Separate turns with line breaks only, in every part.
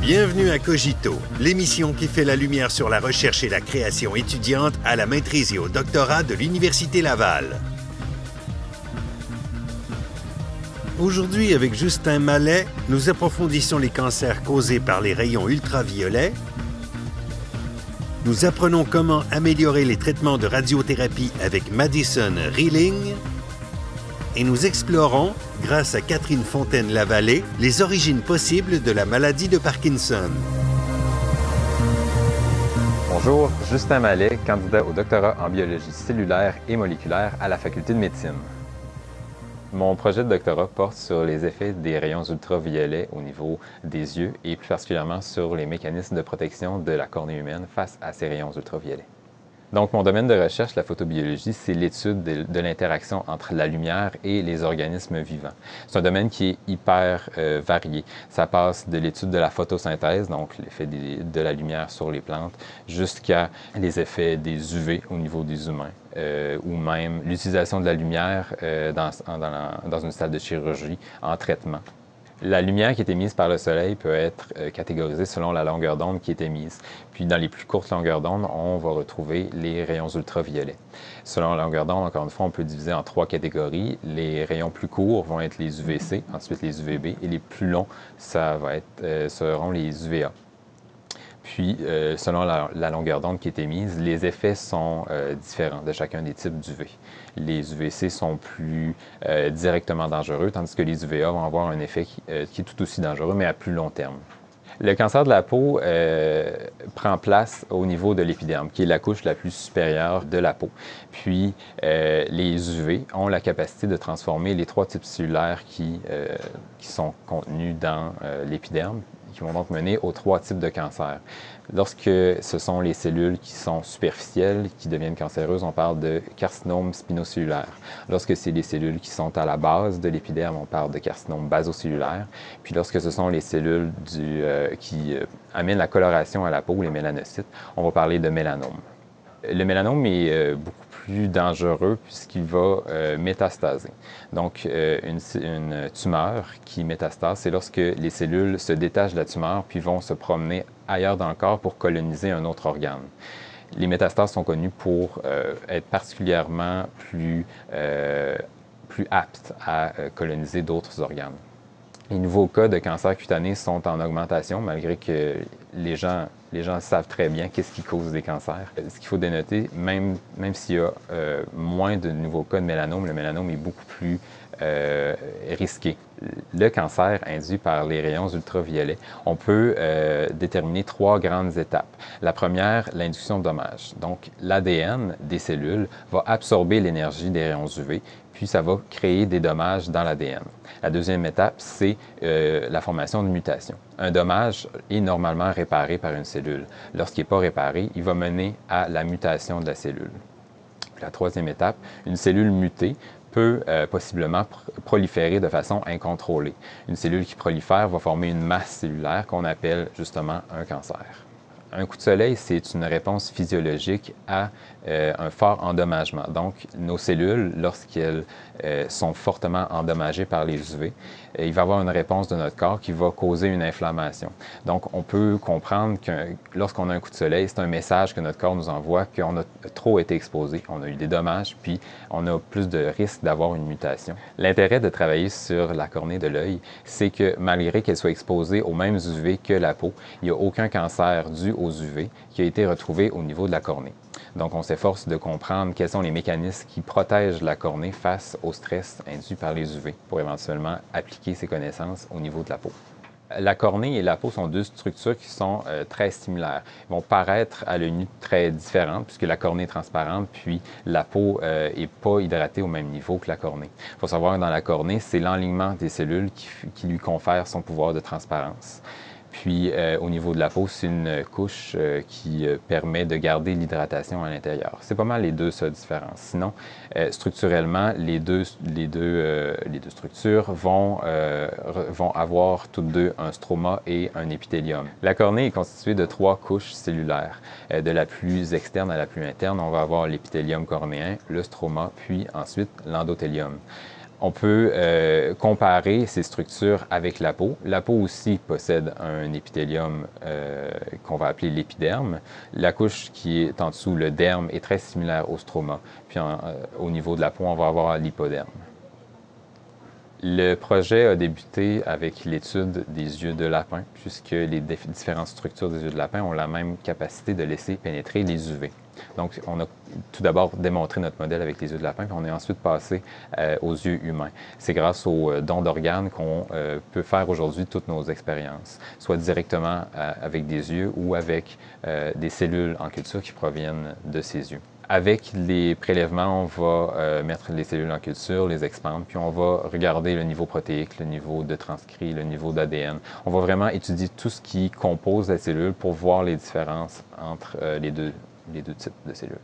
Bienvenue à Cogito, l'émission qui fait la lumière sur la recherche et la création étudiante à la maîtrise et au doctorat de l'Université Laval. Aujourd'hui, avec Justin Mallet, nous approfondissons les cancers causés par les rayons ultraviolets. Nous apprenons comment améliorer les traitements de radiothérapie avec Madison Reeling. Et nous explorons, grâce à Catherine Fontaine-Lavallée, les origines possibles de la maladie de Parkinson.
Bonjour, Justin Mallet, candidat au doctorat en biologie cellulaire et moléculaire à la Faculté de médecine. Mon projet de doctorat porte sur les effets des rayons ultraviolets au niveau des yeux et plus particulièrement sur les mécanismes de protection de la cornée humaine face à ces rayons ultraviolets. Donc, mon domaine de recherche, la photobiologie, c'est l'étude de l'interaction entre la lumière et les organismes vivants. C'est un domaine qui est hyper varié. Ça passe de l'étude de la photosynthèse, donc l'effet de la lumière sur les plantes, jusqu'à les effets des UV au niveau des humains, ou même l'utilisation de la lumière dans une salle de chirurgie en traitement. La lumière qui est émise par le soleil peut être catégorisée selon la longueur d'onde qui est émise. Puis dans les plus courtes longueurs d'onde, on va retrouver les rayons ultraviolets. Selon la longueur d'onde, encore une fois, on peut diviser en trois catégories. Les rayons plus courts vont être les UVC, ensuite les UVB, et les plus longs, seront les UVA. Puis, selon la longueur d'onde qui est émise, les effets sont différents de chacun des types d'UV. Les UVC sont plus directement dangereux, tandis que les UVA vont avoir un effet qui est tout aussi dangereux, mais à plus long terme. Le cancer de la peau prend place au niveau de l'épiderme, qui est la couche la plus supérieure de la peau. Puis, les UV ont la capacité de transformer les trois types cellulaires qui sont contenus dans l'épiderme, qui vont donc mener aux trois types de cancers. Lorsque ce sont les cellules qui sont superficielles, qui deviennent cancéreuses, on parle de carcinome spinocellulaire. Lorsque c'est les cellules qui sont à la base de l'épiderme, on parle de carcinome basocellulaire. Puis lorsque ce sont les cellules qui amènent la coloration à la peau, les mélanocytes, on va parler de mélanome. Le mélanome est beaucoup plus dangereux puisqu'il va métastaser. Donc, une tumeur qui métastase, c'est lorsque les cellules se détachent de la tumeur puis vont se promener ailleurs dans le corps pour coloniser un autre organe. Les métastases sont connues pour être particulièrement plus aptes à coloniser d'autres organes. Les nouveaux cas de cancer cutané sont en augmentation, malgré que les gens savent très bien qu'est-ce qui cause des cancers. Ce qu'il faut dénoter, même s'il y a moins de nouveaux cas de mélanome, le mélanome est beaucoup plus risqué. Le cancer induit par les rayons ultraviolets, on peut déterminer trois grandes étapes. La première, l'induction de dommages. Donc, l'ADN des cellules va absorber l'énergie des rayons UV, puis ça va créer des dommages dans l'ADN. La deuxième étape, c'est la formation de mutations. Un dommage est normalement réparé par une cellule. Lorsqu'il n'est pas réparé, il va mener à la mutation de la cellule. Puis la troisième étape, une cellule mutée peut possiblement proliférer de façon incontrôlée. Une cellule qui prolifère va former une masse cellulaire qu'on appelle justement un cancer. Un coup de soleil, c'est une réponse physiologique à un fort endommagement. Donc, nos cellules, lorsqu'elles sont fortement endommagées par les UV, il va y avoir une réponse de notre corps qui va causer une inflammation. Donc, on peut comprendre que lorsqu'on a un coup de soleil, c'est un message que notre corps nous envoie qu'on a trop été exposé, on a eu des dommages, puis on a plus de risques d'avoir une mutation. L'intérêt de travailler sur la cornée de l'œil, c'est que malgré qu'elle soit exposée aux mêmes UV que la peau, il n'y a aucun cancer dû aux UV qui a été retrouvé au niveau de la cornée. Donc, on s'efforce de comprendre quels sont les mécanismes qui protègent la cornée face au stress induit par les UV pour éventuellement appliquer ces connaissances au niveau de la peau. La cornée et la peau sont deux structures qui sont très similaires. Ils vont paraître à l'œil nu très différentes puisque la cornée est transparente puis la peau n'est pas hydratée au même niveau que la cornée. Il faut savoir que dans la cornée, c'est l'enlignement des cellules qui lui confère son pouvoir de transparence. Puis, au niveau de la peau, c'est une couche qui permet de garder l'hydratation à l'intérieur. C'est pas mal les deux seules différences. Sinon, structurellement, les deux structures vont avoir toutes deux un stroma et un épithélium. La cornée est constituée de trois couches cellulaires. De la plus externe à la plus interne, on va avoir l'épithélium cornéen, le stroma, puis ensuite l'endothélium. On peut comparer ces structures avec la peau. La peau aussi possède un épithélium qu'on va appeler l'épiderme. La couche qui est en dessous, le derme, est très similaire au stroma. Puis au niveau de la peau, on va avoir l'hypoderme. Le projet a débuté avec l'étude des yeux de lapin, puisque les différentes structures des yeux de lapin ont la même capacité de laisser pénétrer les UV. Donc, on a tout d'abord démontré notre modèle avec les yeux de lapin, puis on est ensuite passé aux yeux humains. C'est grâce aux dons d'organes qu'on peut faire aujourd'hui toutes nos expériences, soit directement avec des yeux ou avec des cellules en culture qui proviennent de ces yeux. Avec les prélèvements, on va mettre les cellules en culture, les expandre, puis on va regarder le niveau protéique, le niveau de transcrit, le niveau d'ADN. On va vraiment étudier tout ce qui compose la cellule pour voir les différences entre les deux types de cellules.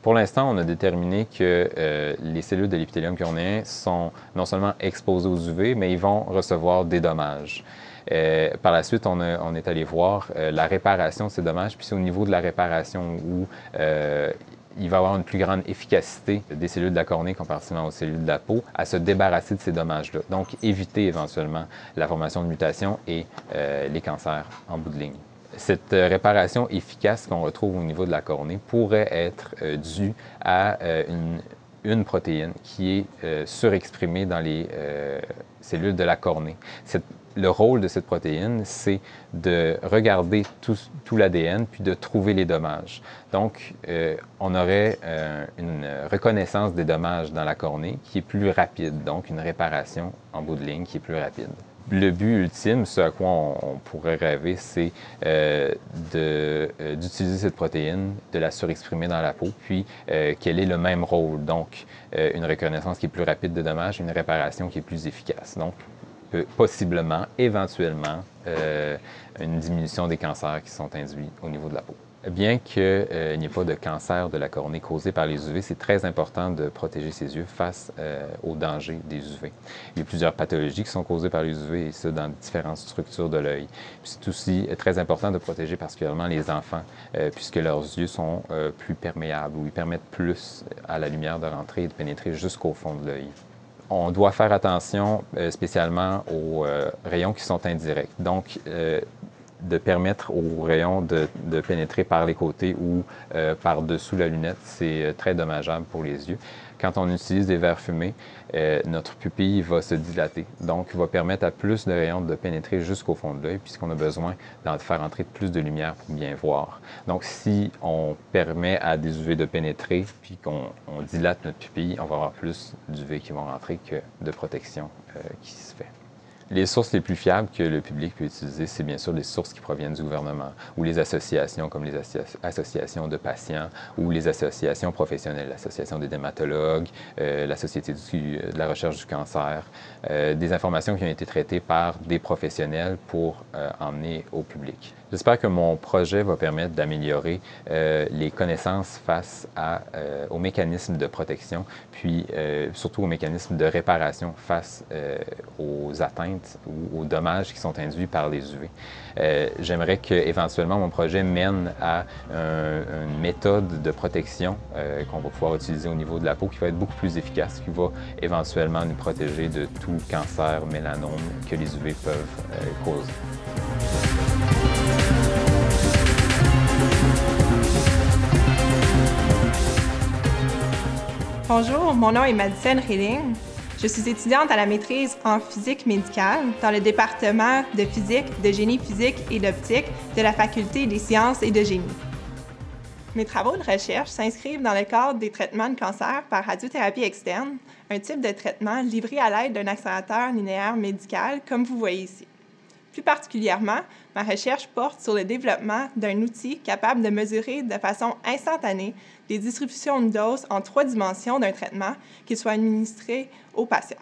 Pour l'instant, on a déterminé que les cellules de l'épithélium cornéen sont non seulement exposées aux UV, mais ils vont recevoir des dommages. Par la suite, on est allé voir la réparation de ces dommages, puis c'est au niveau de la réparation où il va y avoir une plus grande efficacité des cellules de la cornée comparativement aux cellules de la peau à se débarrasser de ces dommages-là. Donc, éviter éventuellement la formation de mutations et les cancers en bout de ligne. Cette réparation efficace qu'on retrouve au niveau de la cornée pourrait être due à une protéine qui est surexprimée dans les cellules de la cornée. Le rôle de cette protéine, c'est de regarder tout l'ADN puis de trouver les dommages. Donc, on aurait une reconnaissance des dommages dans la cornée qui est plus rapide, donc une réparation en bout de ligne qui est plus rapide. Le but ultime, ce à quoi on pourrait rêver, c'est d'utiliser cette protéine, de la surexprimer dans la peau, puis qu'elle ait le même rôle. Donc, une reconnaissance qui est plus rapide de dommages, une réparation qui est plus efficace. Donc, possiblement, éventuellement, une diminution des cancers qui sont induits au niveau de la peau. Bien qu'il n'y ait pas de cancer de la cornée causé par les UV, c'est très important de protéger ses yeux face aux dangers des UV. Il y a plusieurs pathologies qui sont causées par les UV et ça dans différentes structures de l'œil. C'est aussi très important de protéger particulièrement les enfants puisque leurs yeux sont plus perméables ou ils permettent plus à la lumière de rentrer et de pénétrer jusqu'au fond de l'œil. On doit faire attention spécialement aux rayons qui sont indirects. Donc, de permettre aux rayons de pénétrer par les côtés ou par-dessous la lunette, c'est très dommageable pour les yeux. Quand on utilise des verres fumés, notre pupille va se dilater. Donc, va permettre à plus de rayons de pénétrer jusqu'au fond de l'œil, puisqu'on a besoin d'en faire entrer plus de lumière pour bien voir. Donc, si on permet à des UV de pénétrer, puis qu'on dilate notre pupille, on va avoir plus d'UV qui vont rentrer que de protection qui se fait. Les sources les plus fiables que le public peut utiliser, c'est bien sûr les sources qui proviennent du gouvernement ou les associations comme les associations de patients ou les associations professionnelles, l'Association des dermatologues, la Société de la recherche du cancer, des informations qui ont été traitées par des professionnels pour emmener au public. J'espère que mon projet va permettre d'améliorer les connaissances face aux mécanismes de protection, puis surtout aux mécanismes de réparation face aux atteintes ou aux dommages qui sont induits par les UV. J'aimerais qu'éventuellement mon projet mène à une méthode de protection qu'on va pouvoir utiliser au niveau de la peau qui va être beaucoup plus efficace, qui va éventuellement nous protéger de tout cancer, mélanome que les UV peuvent causer.
Bonjour, mon nom est Madison Rilling. Je suis étudiante à la maîtrise en physique médicale dans le département de physique, de génie physique et d'optique de la Faculté des sciences et de génie. Mes travaux de recherche s'inscrivent dans le cadre des traitements de cancer par radiothérapie externe, un type de traitement livré à l'aide d'un accélérateur linéaire médical, comme vous voyez ici. Plus particulièrement, ma recherche porte sur le développement d'un outil capable de mesurer de façon instantanée les distributions de doses en 3 dimensions d'un traitement qui soit administré aux patients.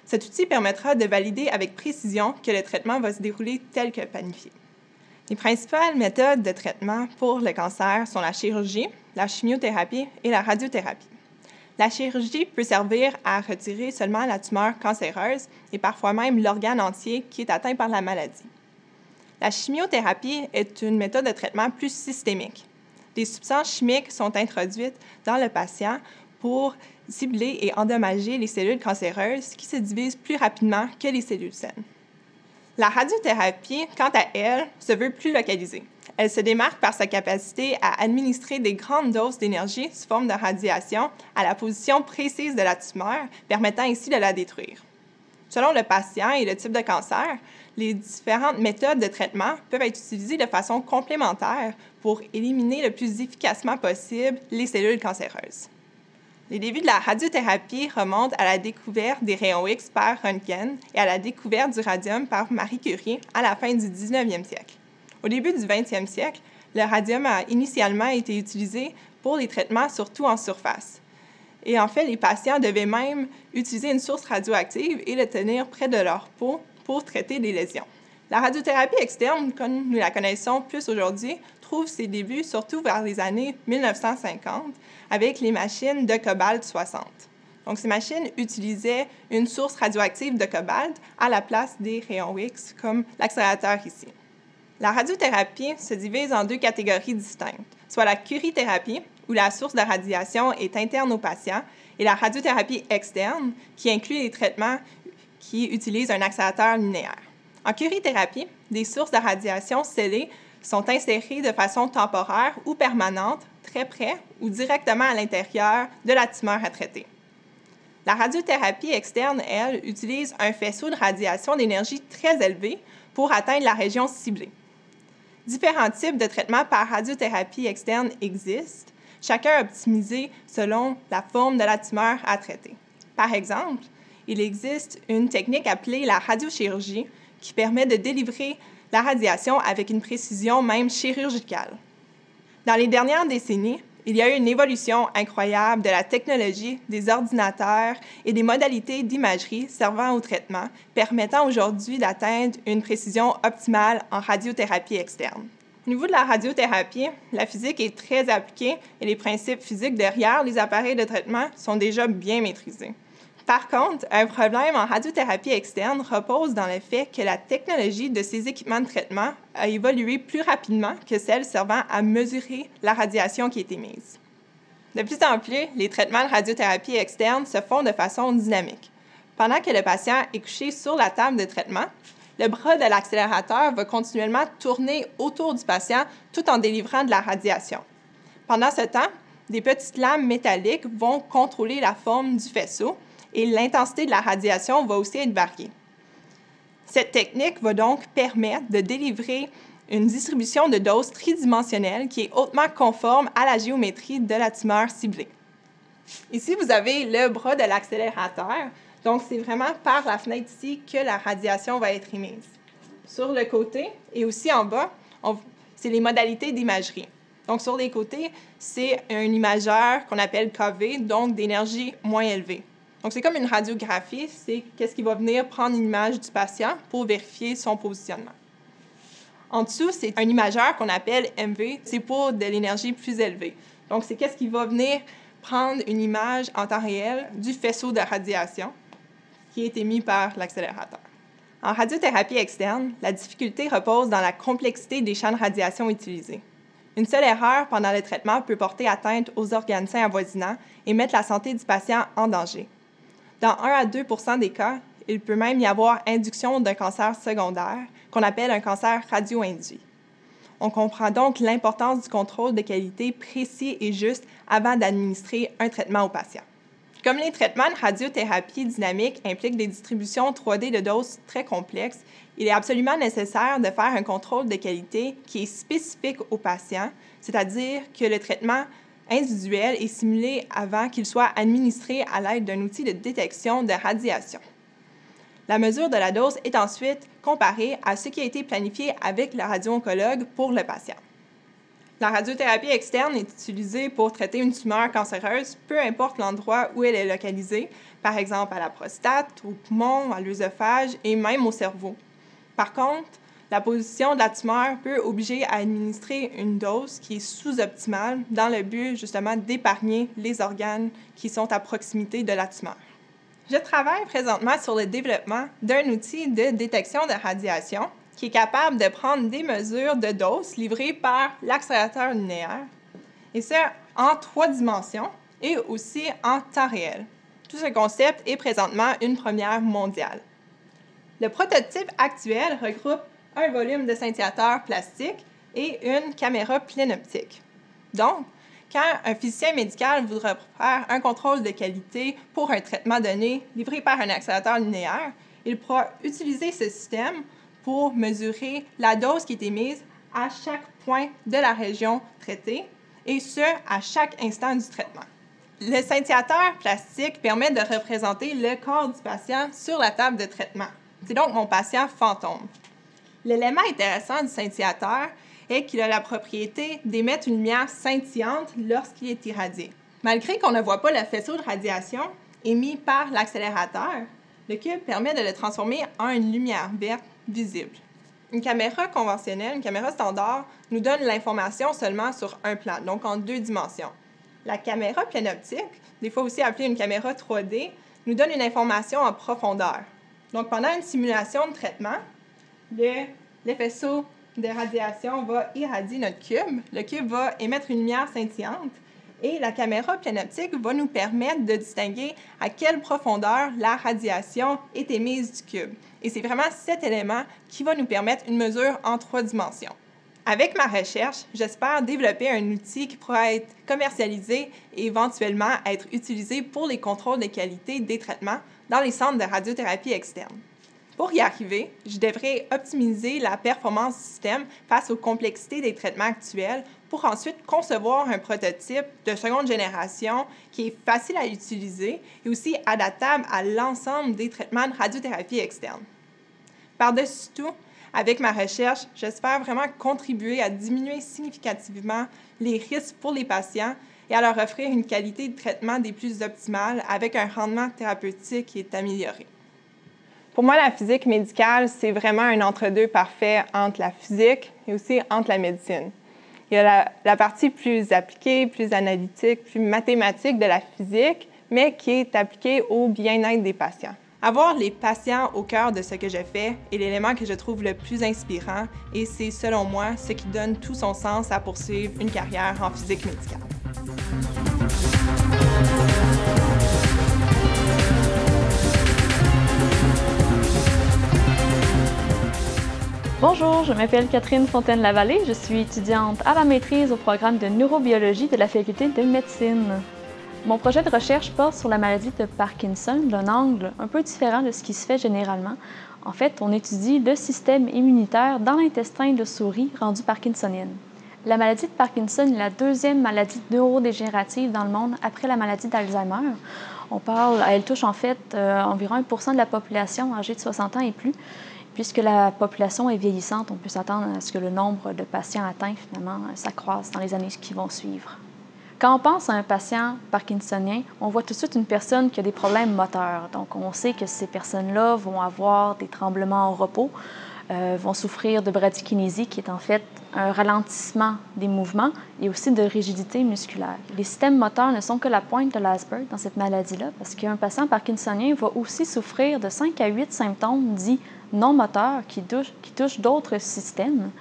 Cet outil permettra de valider avec précision que le traitement va se dérouler tel que planifié. Les principales méthodes de traitement pour le cancer sont la chirurgie, la chimiothérapie et la radiothérapie. La chirurgie peut servir à retirer seulement la tumeur cancéreuse et parfois même l'organe entier qui est atteint par la maladie. La chimiothérapie est une méthode de traitement plus systémique. Des substances chimiques sont introduites dans le patient pour cibler et endommager les cellules cancéreuses qui se divisent plus rapidement que les cellules saines. La radiothérapie, quant à elle, se veut plus localisée. Elle se démarque par sa capacité à administrer des grandes doses d'énergie sous forme de radiation à la position précise de la tumeur, permettant ainsi de la détruire. Selon le patient et le type de cancer, les différentes méthodes de traitement peuvent être utilisées de façon complémentaire pour éliminer le plus efficacement possible les cellules cancéreuses. Les débuts de la radiothérapie remontent à la découverte des rayons X par Röntgen et à la découverte du radium par Marie Curie à la fin du 19e siècle. Au début du 20e siècle, le radium a initialement été utilisé pour les traitements surtout en surface. Et en fait, les patients devaient même utiliser une source radioactive et le tenir près de leur peau pour traiter des lésions. La radiothérapie externe, comme nous la connaissons plus aujourd'hui, trouve ses débuts surtout vers les années 1950 avec les machines de cobalt-60. Donc, ces machines utilisaient une source radioactive de cobalt à la place des rayons X, comme l'accélérateur ici. La radiothérapie se divise en deux catégories distinctes, soit la curithérapie, où la source de radiation est interne au patient, et la radiothérapie externe, qui inclut les traitements qui utilisent un accélérateur linéaire. En curithérapie, des sources de radiation scellées sont insérées de façon temporaire ou permanente, très près ou directement à l'intérieur de la tumeur à traiter. La radiothérapie externe, elle, utilise un faisceau de radiation d'énergie très élevé pour atteindre la région ciblée. Différents types de traitements par radiothérapie externe existent, chacun optimisé selon la forme de la tumeur à traiter. Par exemple, il existe une technique appelée la radiochirurgie qui permet de délivrer la radiation avec une précision même chirurgicale. Dans les dernières décennies, il y a eu une évolution incroyable de la technologie, des ordinateurs et des modalités d'imagerie servant au traitement, permettant aujourd'hui d'atteindre une précision optimale en radiothérapie externe. Au niveau de la radiothérapie, la physique est très appliquée et les principes physiques derrière les appareils de traitement sont déjà bien maîtrisés. Par contre, un problème en radiothérapie externe repose dans le fait que la technologie de ces équipements de traitement a évolué plus rapidement que celle servant à mesurer la radiation qui est émise. De plus en plus, les traitements de radiothérapie externe se font de façon dynamique. Pendant que le patient est couché sur la table de traitement, le bras de l'accélérateur va continuellement tourner autour du patient tout en délivrant de la radiation. Pendant ce temps, des petites lames métalliques vont contrôler la forme du faisceau et l'intensité de la radiation va aussi être variée. Cette technique va donc permettre de délivrer une distribution de doses tridimensionnelle qui est hautement conforme à la géométrie de la tumeur ciblée. Ici, vous avez le bras de l'accélérateur. Donc, c'est vraiment par la fenêtre ici que la radiation va être émise. Sur le côté et aussi en bas, c'est les modalités d'imagerie. Donc, sur les côtés, c'est un imageur qu'on appelle KV, donc d'énergie moins élevée. Donc, c'est comme une radiographie, c'est qu'est-ce qui va venir prendre une image du patient pour vérifier son positionnement. En dessous, c'est un imageur qu'on appelle MV, c'est pour de l'énergie plus élevée. Donc, c'est qu'est-ce qui va venir prendre une image en temps réel du faisceau de radiation qui est émis par l'accélérateur. En radiothérapie externe, la difficulté repose dans la complexité des champs de radiation utilisés. Une seule erreur pendant le traitement peut porter atteinte aux organes sains avoisinants et mettre la santé du patient en danger. Dans 1 à 2 % des cas, il peut même y avoir induction d'un cancer secondaire, qu'on appelle un cancer radio-induit. On comprend donc l'importance du contrôle de qualité précis et juste avant d'administrer un traitement au patient. Comme les traitements de radiothérapie dynamique impliquent des distributions 3D de doses très complexes, il est absolument nécessaire de faire un contrôle de qualité qui est spécifique au patient, c'est-à-dire que le traitement individuel est simulé avant qu'il soit administré à l'aide d'un outil de détection de radiation. La mesure de la dose est ensuite comparée à ce qui a été planifié avec le radio-oncologue pour le patient. La radiothérapie externe est utilisée pour traiter une tumeur cancéreuse, peu importe l'endroit où elle est localisée, par exemple à la prostate, au poumon, à l'œsophage et même au cerveau. Par contre, la position de la tumeur peut obliger à administrer une dose qui est sous-optimale dans le but justement d'épargner les organes qui sont à proximité de la tumeur. Je travaille présentement sur le développement d'un outil de détection de radiation qui est capable de prendre des mesures de dose livrées par l'accélérateur linéaire, et ça en 3 dimensions, et aussi en temps réel. Tout ce concept est présentement une première mondiale. Le prototype actuel regroupe un volume de scintillateurs plastiques et une caméra pleine optique. Donc, quand un physicien médical voudra faire un contrôle de qualité pour un traitement donné livré par un accélérateur linéaire, il pourra utiliser ce système pour mesurer la dose qui est émise à chaque point de la région traitée, et ce, à chaque instant du traitement. Le scintillateur plastique permet de représenter le corps du patient sur la table de traitement. C'est donc mon patient fantôme. L'élément intéressant du scintillateur est qu'il a la propriété d'émettre une lumière scintillante lorsqu'il est irradié. Malgré qu'on ne voit pas le faisceau de radiation émis par l'accélérateur, le cube permet de le transformer en une lumière verte visible. Une caméra conventionnelle, une caméra standard, nous donne l'information seulement sur un plan, donc en 2 dimensions. La caméra pleine optique, des fois aussi appelée une caméra 3D, nous donne une information en profondeur. Donc pendant une simulation de traitement, le faisceau de radiation va irradier notre cube. Le cube va émettre une lumière scintillante et la caméra pleine optique va nous permettre de distinguer à quelle profondeur la radiation est émise du cube. Et c'est vraiment cet élément qui va nous permettre une mesure en 3 dimensions. Avec ma recherche, j'espère développer un outil qui pourra être commercialisé et éventuellement être utilisé pour les contrôles de qualité des traitements dans les centres de radiothérapie externe. Pour y arriver, je devrais optimiser la performance du système face aux complexités des traitements actuels pour ensuite concevoir un prototype de seconde génération qui est facile à utiliser et aussi adaptable à l'ensemble des traitements de radiothérapie externe. Par-dessus tout, avec ma recherche, j'espère vraiment contribuer à diminuer significativement les risques pour les patients et à leur offrir une qualité de traitement des plus optimales avec un rendement thérapeutique qui est amélioré. Pour moi, la physique médicale, c'est vraiment un entre-deux parfait entre la physique et aussi entre la médecine. Il y a la partie plus appliquée, plus analytique, plus mathématique de la physique, mais qui est appliquée au bien-être des patients. Avoir les patients au cœur de ce que je fais est l'élément que je trouve le plus inspirant et c'est, selon moi, ce qui donne tout son sens à poursuivre une carrière en physique médicale.
Bonjour, je m'appelle Catherine Fontaine-Lavallée. Je suis étudiante à la maîtrise au programme de neurobiologie de la faculté de médecine. Mon projet de recherche porte sur la maladie de Parkinson d'un angle un peu différent de ce qui se fait généralement. En fait, on étudie le système immunitaire dans l'intestin de souris rendu parkinsonienne. La maladie de Parkinson est la 2e maladie neurodégénérative dans le monde après la maladie d'Alzheimer. Elle touche en fait environ 1% de la population âgée de 60 ans et plus. Puisque la population est vieillissante, on peut s'attendre à ce que le nombre de patients atteints, finalement, s'accroisse dans les années qui vont suivre. Quand on pense à un patient parkinsonien, on voit tout de suite une personne qui a des problèmes moteurs. Donc, on sait que ces personnes-là vont avoir des tremblements au repos, vont souffrir de bradykinésie, qui est en fait un ralentissement des mouvements et aussi de rigidité musculaire. Les systèmes moteurs ne sont que la pointe de l'iceberg dans cette maladie-là, parce qu'un patient parkinsonien va aussi souffrir de 5 à 8 symptômes dits non moteurs qui touchent d'autres systèmes.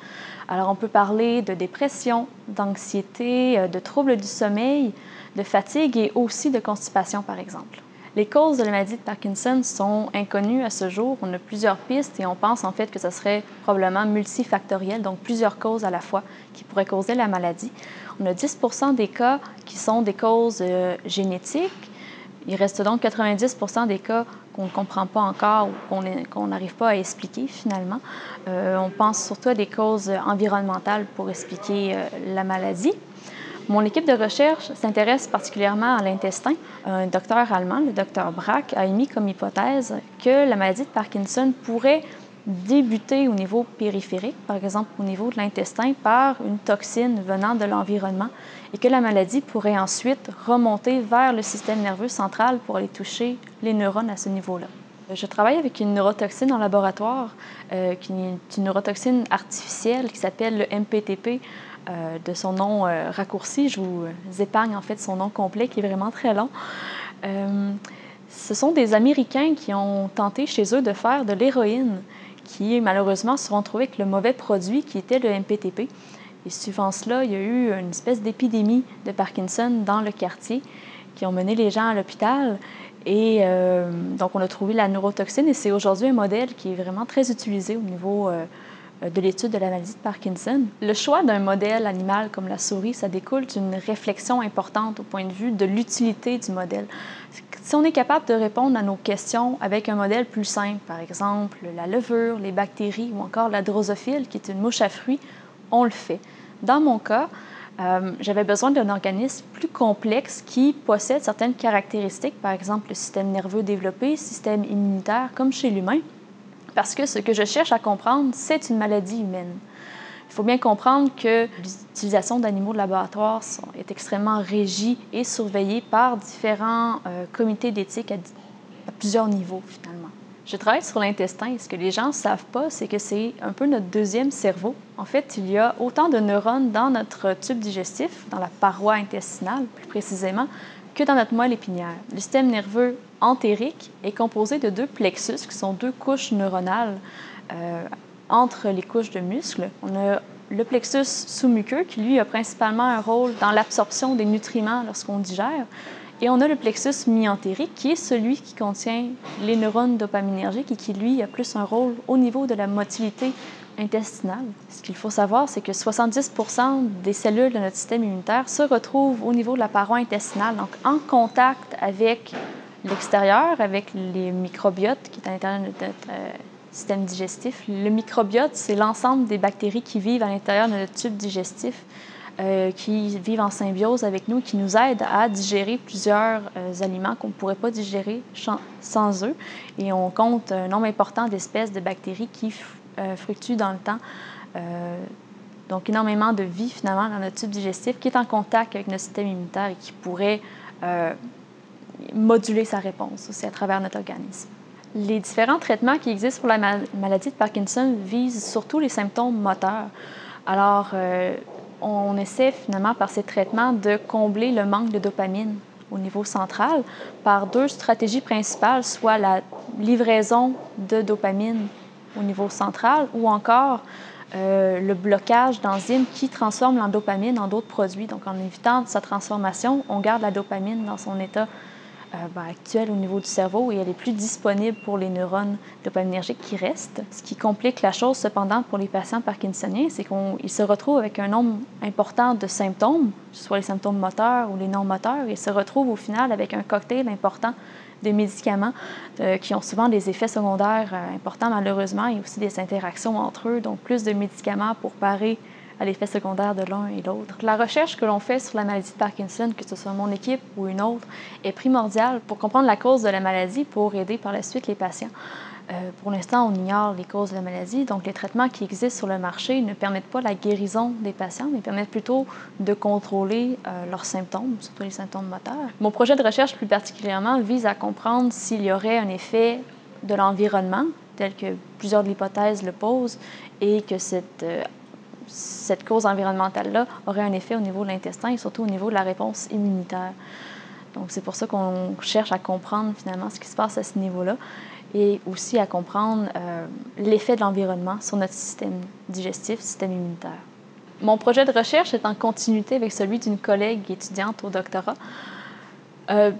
Alors, on peut parler de dépression, d'anxiété, de troubles du sommeil, de fatigue et aussi de constipation, par exemple. Les causes de la maladie de Parkinson sont inconnues à ce jour. On a plusieurs pistes et on pense en fait que ce serait probablement multifactoriel, donc plusieurs causes à la fois qui pourraient causer la maladie. On a 10% des cas qui sont des causes génétiques. Il reste donc 90% des cas qu'on ne comprend pas encore ou qu'on n'arrive pas à expliquer finalement. On pense surtout à des causes environnementales pour expliquer la maladie. Mon équipe de recherche s'intéresse particulièrement à l'intestin. Un docteur allemand, le docteur Brack, a émis comme hypothèse que la maladie de Parkinson pourrait débuter au niveau périphérique, par exemple au niveau de l'intestin, par une toxine venant de l'environnement et que la maladie pourrait ensuite remonter vers le système nerveux central pour aller toucher les neurones à ce niveau-là. Je travaille avec une neurotoxine en laboratoire, qui est une neurotoxine artificielle qui s'appelle le MPTP, de son nom raccourci. Je vous épargne en fait son nom complet qui est vraiment très long. Ce sont des Américains qui ont tenté chez eux de faire de l'héroïne qui malheureusement se sont retrouvés avec le mauvais produit qui était le MPTP. Et suivant cela, il y a eu une espèce d'épidémie de Parkinson dans le quartier. qui ont mené les gens à l'hôpital. Et donc, on a trouvé la neurotoxine et c'est aujourd'hui un modèle qui est vraiment très utilisé au niveau de l'étude de la maladie de Parkinson. Le choix d'un modèle animal comme la souris, ça découle d'une réflexion importante au point de vue de l'utilité du modèle. Si on est capable de répondre à nos questions avec un modèle plus simple, par exemple la levure, les bactéries ou encore la drosophile, qui est une mouche à fruits, on le fait. Dans mon cas, j'avais besoin d'un organisme plus complexe qui possède certaines caractéristiques, par exemple le système nerveux développé, le système immunitaire, comme chez l'humain, parce que ce que je cherche à comprendre, c'est une maladie humaine. Il faut bien comprendre que l'utilisation d'animaux de laboratoire est extrêmement régie et surveillée par différents comités d'éthique à plusieurs niveaux, finalement. Je travaille sur l'intestin et ce que les gens ne savent pas, c'est que c'est un peu notre deuxième cerveau. En fait, il y a autant de neurones dans notre tube digestif, dans la paroi intestinale plus précisément, que dans notre moelle épinière. Le système nerveux entérique est composé de 2 plexus, qui sont 2 couches neuronales entre les couches de muscles. On a le plexus sous-muqueux qui, lui, a principalement un rôle dans l'absorption des nutriments lorsqu'on digère. Et on a le plexus mi-entérique qui est celui qui contient les neurones dopaminergiques et qui, lui, a plus un rôle au niveau de la motilité intestinale. Ce qu'il faut savoir, c'est que 70% des cellules de notre système immunitaire se retrouvent au niveau de la paroi intestinale, donc en contact avec l'extérieur, avec les microbiotes qui est à l'intérieur de notre système digestif. Le microbiote, c'est l'ensemble des bactéries qui vivent à l'intérieur de notre tube digestif, qui vivent en symbiose avec nous, qui nous aident à digérer plusieurs aliments qu'on ne pourrait pas digérer sans eux. Et on compte un nombre important d'espèces de bactéries qui fructuent dans le temps. Donc, énormément de vie, finalement, dans notre tube digestif qui est en contact avec notre système immunitaire et qui pourrait moduler sa réponse aussi à travers notre organisme. Les différents traitements qui existent pour la maladie de Parkinson visent surtout les symptômes moteurs. Alors, on essaie finalement par ces traitements de combler le manque de dopamine au niveau central par 2 stratégies principales, soit la livraison de dopamine au niveau central ou encore le blocage d'enzymes qui transforment la dopamine en d'autres produits. Donc, en évitant sa transformation, on garde la dopamine dans son état actuelle au niveau du cerveau et elle est plus disponible pour les neurones dopaminergiques qui restent. Ce qui complique la chose cependant pour les patients parkinsoniens, c'est qu'ils se retrouvent avec un nombre important de symptômes, soit les symptômes moteurs ou les non moteurs, et ils se retrouvent au final avec un cocktail important de médicaments qui ont souvent des effets secondaires importants malheureusement et aussi des interactions entre eux, donc plus de médicaments pour parer à l'effet secondaire de l'un et l'autre. La recherche que l'on fait sur la maladie de Parkinson, que ce soit mon équipe ou une autre, est primordiale pour comprendre la cause de la maladie pour aider par la suite les patients. Pour l'instant, on ignore les causes de la maladie, donc les traitements qui existent sur le marché ne permettent pas la guérison des patients, mais permettent plutôt de contrôler leurs symptômes, surtout les symptômes moteurs. Mon projet de recherche, plus particulièrement, vise à comprendre s'il y aurait un effet de l'environnement, tel que plusieurs de l'hypothèse le posent, et que cette cause environnementale-là aurait un effet au niveau de l'intestin et surtout au niveau de la réponse immunitaire. Donc, c'est pour ça qu'on cherche à comprendre finalement ce qui se passe à ce niveau-là et aussi à comprendre l'effet de l'environnement sur notre système digestif, système immunitaire. Mon projet de recherche est en continuité avec celui d'une collègue étudiante au doctorat,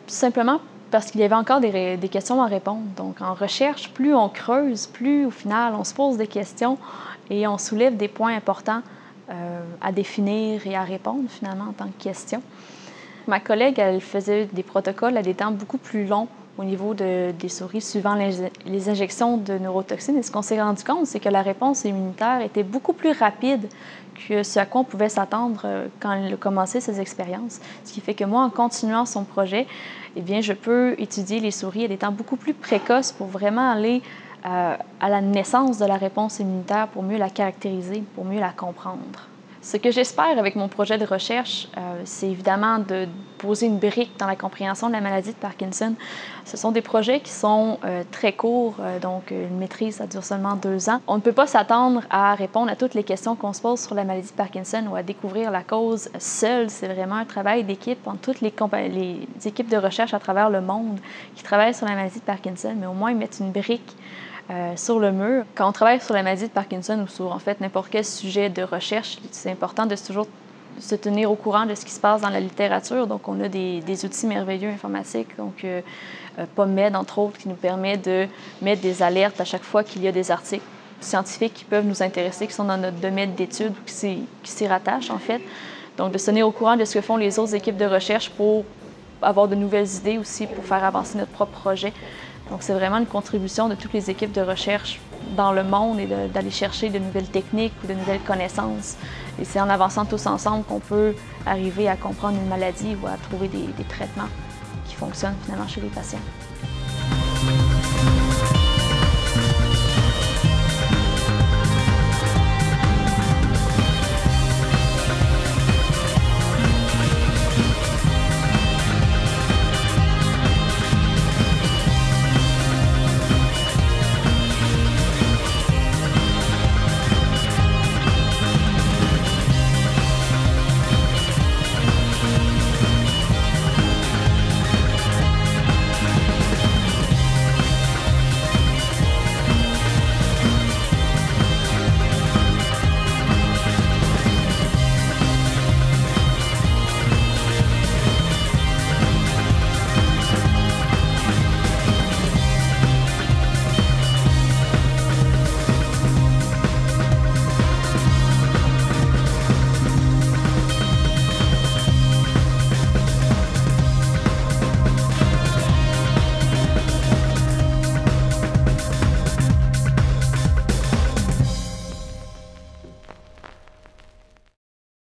simplement parce qu'il y avait encore des questions à répondre. Donc, en recherche, plus on creuse, plus au final, on se pose des questions et on soulève des points importants à définir et à répondre finalement en tant que question. Ma collègue, elle faisait des protocoles à des temps beaucoup plus longs au niveau des souris suivant les injections de neurotoxines. Et ce qu'on s'est rendu compte, c'est que la réponse immunitaire était beaucoup plus rapide que ce à quoi on pouvait s'attendre quand elle a commencé ses expériences. Ce qui fait que moi, en continuant son projet, eh bien, je peux étudier les souris à des temps beaucoup plus précoces pour vraiment aller à la naissance de la réponse immunitaire pour mieux la caractériser, pour mieux la comprendre. Ce que j'espère avec mon projet de recherche, c'est évidemment de poser une brique dans la compréhension de la maladie de Parkinson. Ce sont des projets qui sont très courts, donc une maîtrise, ça dure seulement 2 ans. On ne peut pas s'attendre à répondre à toutes les questions qu'on se pose sur la maladie de Parkinson ou à découvrir la cause seule. C'est vraiment un travail d'équipe entre toutes les équipes de recherche à travers le monde qui travaillent sur la maladie de Parkinson, mais au moins mettre une brique sur le mur. Quand on travaille sur la maladie de Parkinson ou sur en fait n'importe quel sujet de recherche, c'est important de toujours se tenir au courant de ce qui se passe dans la littérature. Donc, on a des outils merveilleux informatiques, donc PubMed, entre autres, qui nous permet de mettre des alertes à chaque fois qu'il y a des articles scientifiques qui peuvent nous intéresser, qui sont dans notre domaine d'études ou qui s'y rattachent, en fait. Donc, de se tenir au courant de ce que font les autres équipes de recherche pour avoir de nouvelles idées aussi, pour faire avancer notre propre projet. Donc, c'est vraiment une contribution de toutes les équipes de recherche dans le monde et d'aller chercher de nouvelles techniques ou de nouvelles connaissances. Et c'est en avançant tous ensemble qu'on peut arriver à comprendre une maladie ou à trouver des traitements qui fonctionnent finalement chez les patients.